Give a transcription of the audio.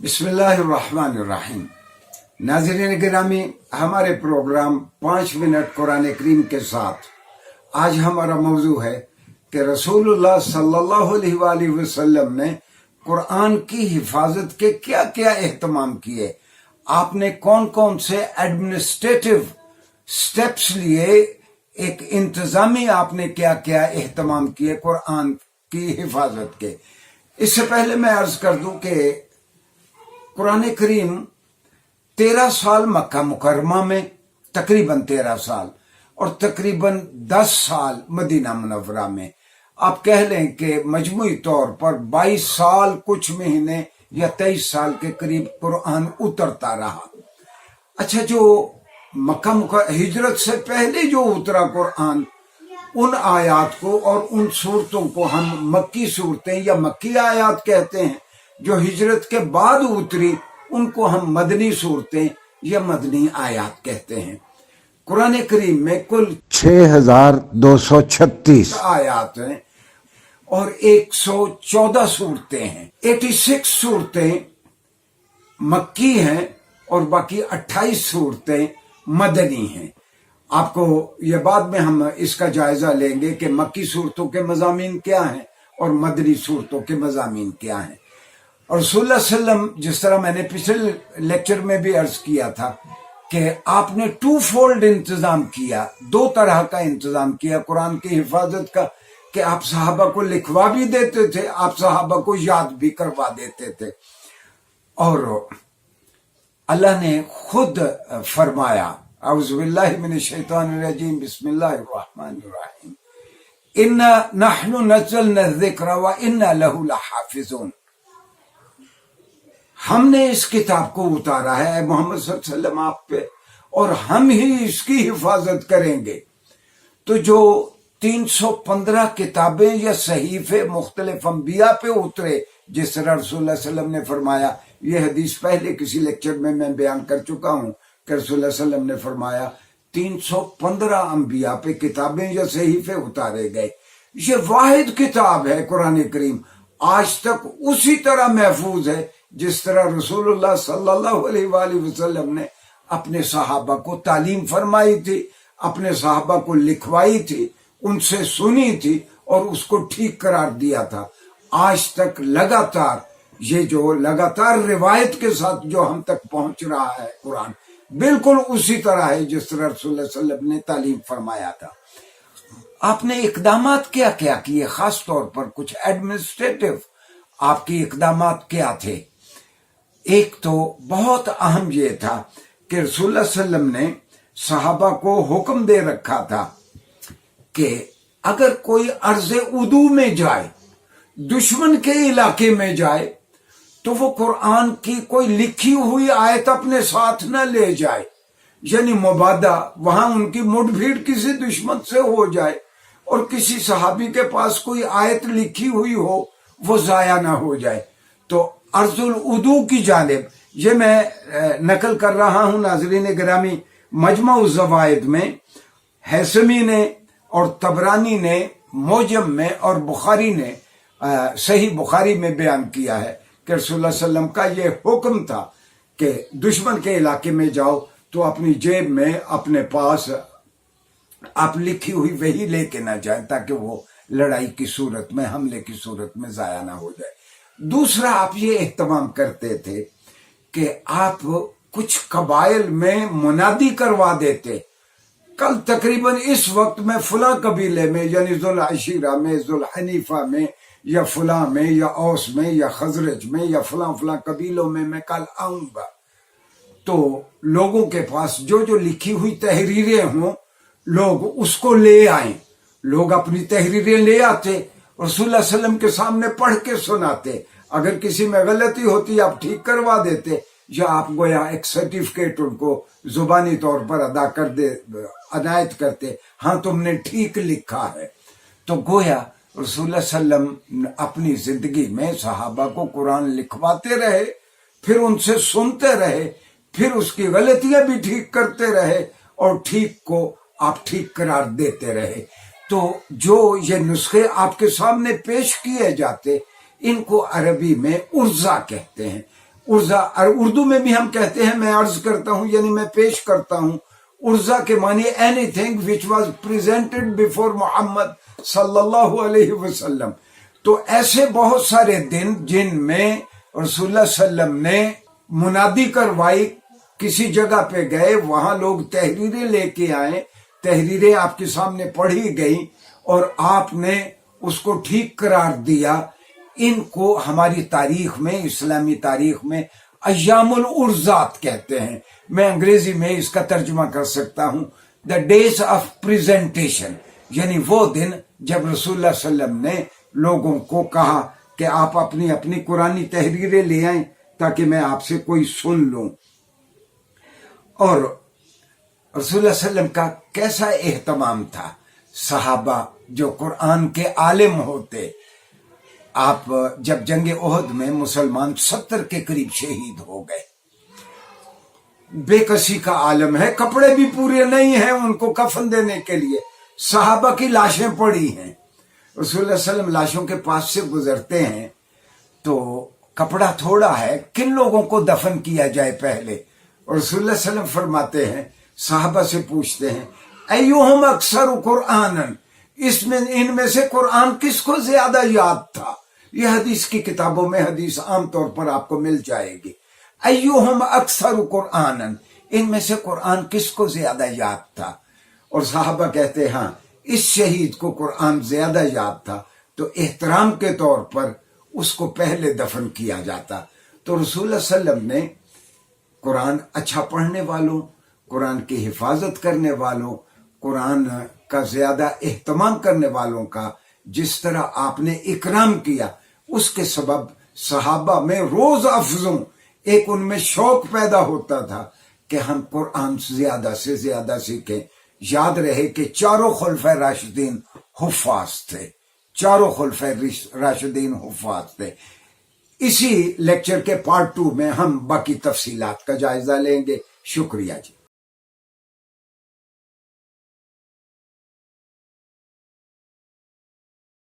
बिस्मिल्लाहिर्रहमानिर्रहीम। नाज़रीन गिरामी, हमारे प्रोग्राम 5 मिनट कुरान करीम के साथ आज हमारा मौजू है कि रसूलुल्लाह सल्लल्लाहु अलैहि वसल्लम ने कुरान की हिफाजत के क्या क्या एहतमाम किए, आपने कौन कौन से एडमिनिस्ट्रेटिव स्टेप्स लिए, एक इंतजामी आपने क्या क्या एहतमाम किए कुरान की हिफाजत के। इससे पहले मैं अर्ज कर दूं कि कुरान करीम 13 साल मक्का मुकरमा में, तकरीबन 13 साल, और तकरीबन 10 साल मदीना मुनव्वरा में, आप कह लें कि मजमूई तौर पर 22 साल कुछ महीने या 23 साल के करीब कुरान उतरता रहा। अच्छा, जो मक्का हिजरत से पहले जो उतरा कुरान, उन आयात को और उन सूरतों को हम मक्की सूरतें या मक्की आयात कहते हैं। जो हिजरत के बाद उतरी उनको हम मदनी सूरतें या मदनी आयात कहते हैं। कुरान करीम में कुल 6236 आयात हैं और 114 सूरतें हैं। 86 सूरतें मक्की हैं और बाकी 28 सूरतें मदनी हैं। आपको ये बाद में हम इसका जायजा लेंगे कि मक्की सूरतों के मज़ामीन क्या हैं और मदनी सूरतों के मज़ामीन क्या हैं। और रसूलुल्लाह सल्लल्लाहु अलैहि वसल्लम, जिस तरह मैंने पिछले लेक्चर में भी अर्ज किया था कि आपने 2 फोल्ड इंतजाम किया, 2 तरह का इंतजाम किया कुरान की हिफाजत का, कि आप सहाबा को लिखवा भी देते थे, आप सहाबा को याद भी करवा देते थे। और अल्लाह ने खुद फरमाया, औज़ु बिल्लाहि मिनश शैतानिर रजीम, बिस्मिल्लाहिर रहमानिर रहीम, इन्ना नहनु नज़्ज़लना ज़िक्र व इन्ना लहु लहाफ़िज़ून। हमने इस किताब को उतारा है मोहम्मद सल्लल्लाहु अलैहि वसल्लम आप पे, और हम ही इसकी हिफाजत करेंगे। तो जो 315 किताबें या सहीफे मुख्तलिफ अंबिया पे उतरे, जिस तरह रसूलुल्लाह सल्लल्लाहु अलैहि वसल्लम ने फरमाया, ये हदीस पहले किसी लेक्चर में मैं बयान कर चुका हूं कि रसूलुल्लाह सल्लल्लाहु अलैहि वसल्लम ने फरमाया 315 अंबिया पे किताबें या सहीफे उतारे गए। ये वाहिद किताब है कुरान करीम, आज तक उसी तरह महफूज है जिस तरह रसूलुल्लाह सल्लल्लाहु अलैहि वसल्लम ने अपने सहाबा को तालीम फरमाई थी, अपने सहाबा को लिखवाई थी, उनसे सुनी थी और उसको ठीक करार दिया था। आज तक लगातार ये जो लगातार रिवायत के साथ जो हम तक पहुंच रहा है कुरान, बिल्कुल उसी तरह है जिस तरह रसूलुल्लाह सल्लल्लाहु अलैहि वसल्लम ने तालीम फरमाया था। आपने इकदामात क्या क्या किए, खास तौर पर कुछ एडमिनिस्ट्रेटिव आपकी इकदामात क्या थे। एक तो बहुत अहम ये था कि रसूलुल्लाह सल्लल्लाहु अलैहि वसल्लम ने सहाबा को हुक्म दे रखा था कि अगर कोई अर्ज़े उदू में जाए, दुश्मन के इलाके में जाए, तो वो कुरान की कोई लिखी हुई आयत अपने साथ न ले जाए, यानी मुबादा वहां उनकी मुठभेड़ किसी दुश्मन से हो जाए और किसी सहाबी के पास कोई आयत लिखी हुई हो, वो जाया ना हो जाए। तो अर्जुल उदू की जानिब, ये मैं नकल कर रहा हूं नाज़रीन गिरामी, मजमा ज़वाइद में हैसमी ने और तबरानी ने मोजम में और बुखारी ने सही बुखारी में बयान किया है कि रसूलुल्लाह सल्लल्लाहु अलैहि वसल्लम का ये हुक्म था कि दुश्मन के इलाके में जाओ तो अपनी जेब में अपने पास आप लिखी हुई वही लेके ना जाए, ताकि वो लड़ाई की सूरत में, हमले की सूरत में जाया ना हो जाए। दूसरा, आप ये एहतमाम करते थे कि आप कुछ कबाइल में मुनादी करवा देते, कल तकरीबन इस वक्त में फला कबीले में, यानी जुल अशीरा में, जुल हनीफा में, या फला में, या औस में, या खजरज में, या फला फला कबीलों में मैं कल आऊंगा। तो लोगों के पास जो जो लिखी हुई तहरीरें हों, लोग उसको ले आए। लोग अपनी तहरीरें ले आते, रसूलुल्लाह सल्लल्लाहु अलैहि वसल्लम के सामने पढ़ के सुनाते। अगर किसी में गलती होती आप ठीक करवा देते, या आप गोया एक सर्टिफिकेट उनको जुबानी तौर पर अनायत करते, हाँ तुमने ठीक लिखा है। तो गोया रसूलुल्लाह सल्लल्लाहु अलैहि वसल्लम अपनी जिंदगी में सहाबा को कुरान लिखवाते रहे, फिर उनसे सुनते रहे, फिर उसकी गलतियां भी ठीक करते रहे और ठीक को आप ठीक करार देते रहे। तो जो ये नुस्खे आपके सामने पेश किए जाते, इनको अरबी में उर्जा कहते हैं। ارزا، اور اردو میں بھی ہم کہتے ہیں میں عرض کرتا ہوں یعنی میں پیش کرتا ہوں. ارزا کے معنی any thing which was presented before Muhammad صلی اللہ علیہ وسلم. تو ایسے بہت سارے دن جن میں رسول اللہ صلی اللہ علیہ وسلم نے منادی کروائی، کسی جگہ پہ گئے، وہاں لوگ تحریریں لے کے آئے، تحریریں آپ کے سامنے پڑھی گئی اور آپ نے اس کو ٹھیک قرار دیا. ان کو ہماری تاریخ میں، اسلامی تاریخ میں ایام الارزات کہتے ہیں. میں انگریزی میں اس کا ترجمہ کر سکتا ہوں دا ڈیز آف پریزنٹیشن، یعنی وہ دن جب رسول اللہ صلی اللہ علیہ وسلم نے لوگوں کو کہا کہ آپ اپنی اپنی قرآنی تحریریں لے آئیں تاکہ میں آپ سے کوئی سن لوں. اور رسول اللہ صلی اللہ علیہ وسلم کا کیسا اہتمام تھا. صحابہ جو قرآن کے عالم ہوتے، آپ جب جنگ احد میں مسلمان 70 کے قریب شہید ہو گئے، بے کسی کا عالم ہے، کپڑے بھی پورے نہیں ہیں ان کو کفن دینے کے لیے، صحابہ کی لاشیں پڑی ہیں. رسول اللہ صلی اللہ علیہ وسلم لاشوں کے پاس سے گزرتے ہیں تو کپڑا تھوڑا ہے، کن لوگوں کو دفن کیا جائے پہلے؟ اور رسول اللہ صلی اللہ علیہ وسلم فرماتے ہیں، صحابہ سے پوچھتے ہیں ایہم اکثر قرآنن، ان میں سے قرآن کس کو زیادہ یاد تھا؟ یہ حدیث کی کتابوں میں حدیث عام طور پر آپ کو مل جائے گی. ایہم اکثر قرآنن، ان میں سے قرآن کس کو زیادہ یاد تھا؟ اور صحابہ کہتے ہیں ہاں اس شہید کو قرآن زیادہ یاد تھا، تو احترام کے طور پر اس کو پہلے دفن کیا جاتا. تو رسول اللہ صلی اللہ علیہ وسلم نے قرآن اچھا پڑھنے والوں، قرآن کی حفاظت کرنے والوں، قرآن کا زیادہ اہتمام کرنے والوں کا جس طرح آپ نے اکرام کیا، اس کے سبب صحابہ میں روز افزوں ایک ان میں شوق پیدا ہوتا تھا کہ ہم قرآن زیادہ سے زیادہ سیکھیں. یاد رہے کہ چاروں خلفائے راشدین حفاظ تھے، چاروں خلفائے راشدین حفاظ تھے. اسی لیکچر کے پارٹ 2 میں ہم باقی تفصیلات کا جائزہ لیں گے. شکریہ جی.